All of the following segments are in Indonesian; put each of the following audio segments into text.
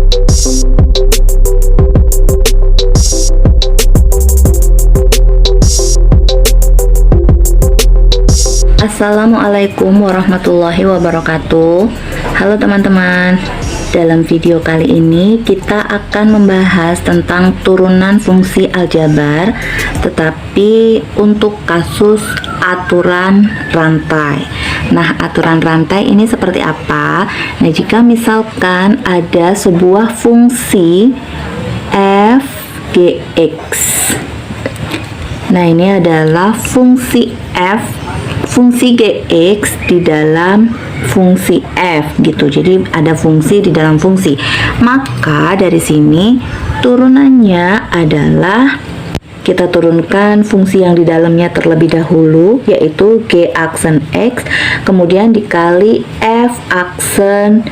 Assalamualaikum warahmatullahi wabarakatuh. Halo teman-teman, dalam video kali ini kita akan membahas tentang turunan fungsi aljabar, tetapi untuk kasus aturan rantai. Nah, aturan rantai ini seperti apa? Nah, jika misalkan ada sebuah fungsi f gx. Nah, ini adalah fungsi fungsi gx di dalam fungsi f gitu. Jadi ada fungsi di dalam fungsi. Maka dari sini turunannya adalah kita turunkan fungsi yang di dalamnya terlebih dahulu, yaitu g aksen x, kemudian dikali f aksen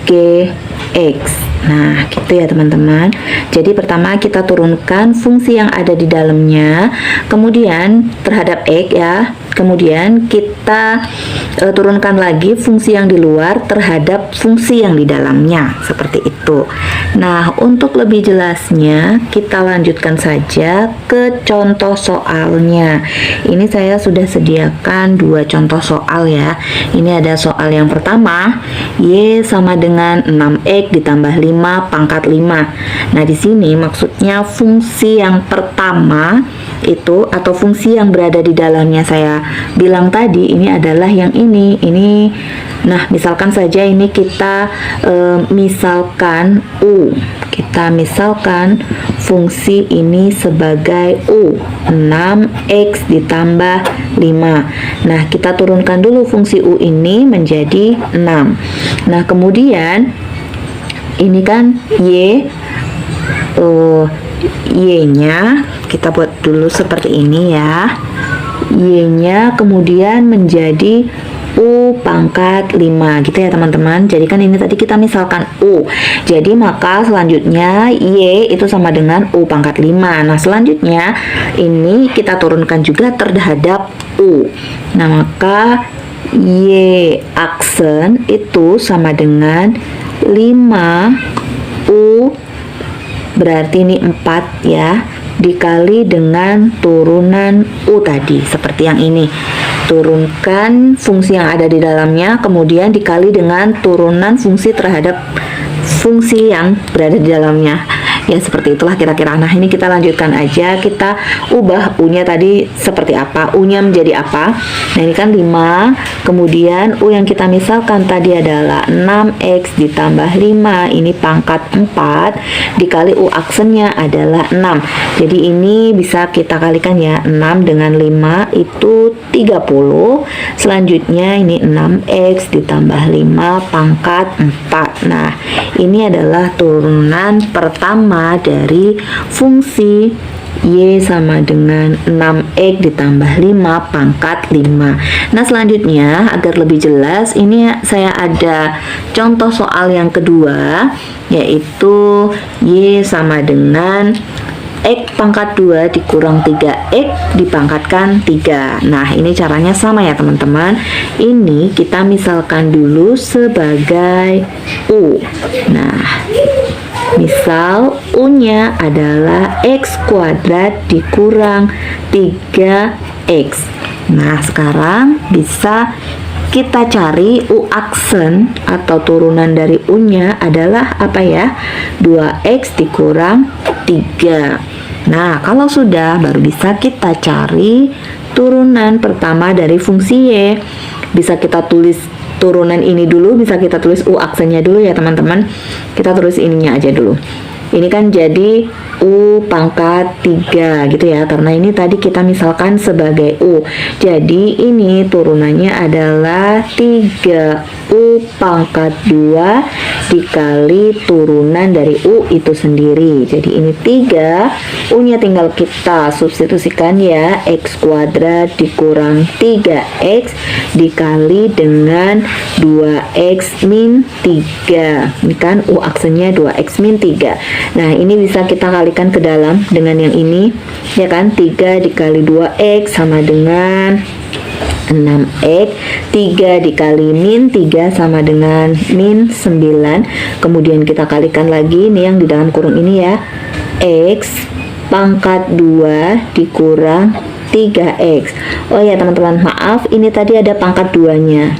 gx. Nah, gitu ya teman-teman. Jadi pertama kita turunkan fungsi yang ada di dalamnya, kemudian terhadap x ya. Kemudian kita turunkan lagi fungsi yang di luar terhadap fungsi yang di dalamnya, seperti itu. Nah, untuk lebih jelasnya kita lanjutkan saja ke contoh soalnya. Ini saya sudah sediakan dua contoh soal ya. Ini ada soal yang pertama, y sama dengan 6x ditambah 5 pangkat 5. Nah, di sini maksudnya fungsi yang pertama itu atau fungsi yang berada di dalamnya saya bilang tadi ini adalah yang ini. Nah, misalkan saja ini kita misalkan u. Kita misalkan fungsi ini sebagai u, 6x ditambah 5. Nah, kita turunkan dulu fungsi u ini menjadi 6. Nah, kemudian ini kan y-nya kita buat dulu seperti ini ya. Y-nya kemudian menjadi U pangkat 5 gitu ya teman-teman. Jadi kan ini tadi kita misalkan U. Jadi maka selanjutnya Y itu sama dengan U pangkat 5. Nah, selanjutnya ini kita turunkan juga terhadap U. Nah, maka Y aksen itu sama dengan 5 U, berarti ini 4 ya, dikali dengan turunan U tadi, seperti yang ini. Turunkan fungsi yang ada di dalamnya, kemudian dikali dengan turunan fungsi terhadap fungsi yang berada di dalamnya. Ya, seperti itulah kira-kira. Nah, ini kita lanjutkan aja. Kita ubah U-nya tadi seperti apa. U-nya menjadi apa? Nah, ini kan 5. Kemudian U yang kita misalkan tadi adalah 6x ditambah 5. Ini pangkat 4. Dikali U aksennya adalah 6. Jadi ini bisa kita kalikan ya. 6 dengan 5 itu 30. Selanjutnya ini 6x ditambah 5 pangkat 4. Nah, ini adalah turunan pertama dari fungsi y sama dengan 6x ditambah 5 pangkat 5. Nah, selanjutnya agar lebih jelas, ini saya ada contoh soal yang kedua, yaitu y sama dengan x pangkat 2 dikurang 3x dipangkatkan 3. Nah, ini caranya sama ya teman-teman. Ini kita misalkan dulu sebagai u. Nah, misal U-nya adalah x kuadrat dikurang 3x. Nah, sekarang bisa kita cari U aksen atau turunan dari U-nya adalah apa ya? 2x dikurang 3. Nah, kalau sudah, baru bisa kita cari turunan pertama dari fungsi y. Bisa kita tulis turunan ini dulu, bisa kita tulis U aksennya dulu ya teman-teman. Kita tulis ininya aja dulu. Ini kan jadi U pangkat 3 gitu ya, karena ini tadi kita misalkan sebagai U. Jadi ini turunannya adalah 3U pangkat 2 dikali turunan dari U itu sendiri. Jadi ini 3, U-nya tinggal kita substitusikan ya, x kuadrat dikurang 3x dikali dengan 2x min 3. Ini kan U aksennya 2x min 3. Nah, ini bisa kita kalikan ke dalam dengan yang ini ya kan, 3 dikali 2x sama dengan 6x. 3 dikali min 3 sama dengan min 9. Kemudian kita kalikan lagi nih yang di dalam kurung ini ya. X pangkat 2 dikurang 3x. Oh ya teman-teman, maaf, ini tadi ada pangkat 2-nya.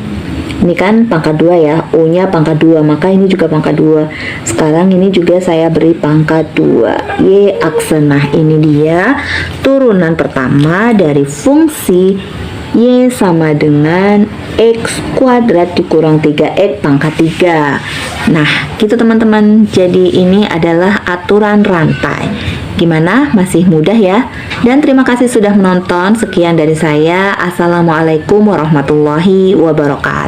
Ini kan pangkat 2 ya, U-nya pangkat 2, maka ini juga pangkat 2. Sekarang ini juga saya beri pangkat 2. Y aksen. Nah, ini dia turunan pertama dari fungsi Y sama dengan X kuadrat dikurang 3X pangkat 3. Nah, gitu teman-teman. Jadi ini adalah aturan rantai. Gimana? Masih mudah ya? Dan terima kasih sudah menonton. Sekian dari saya. Assalamualaikum warahmatullahi wabarakatuh.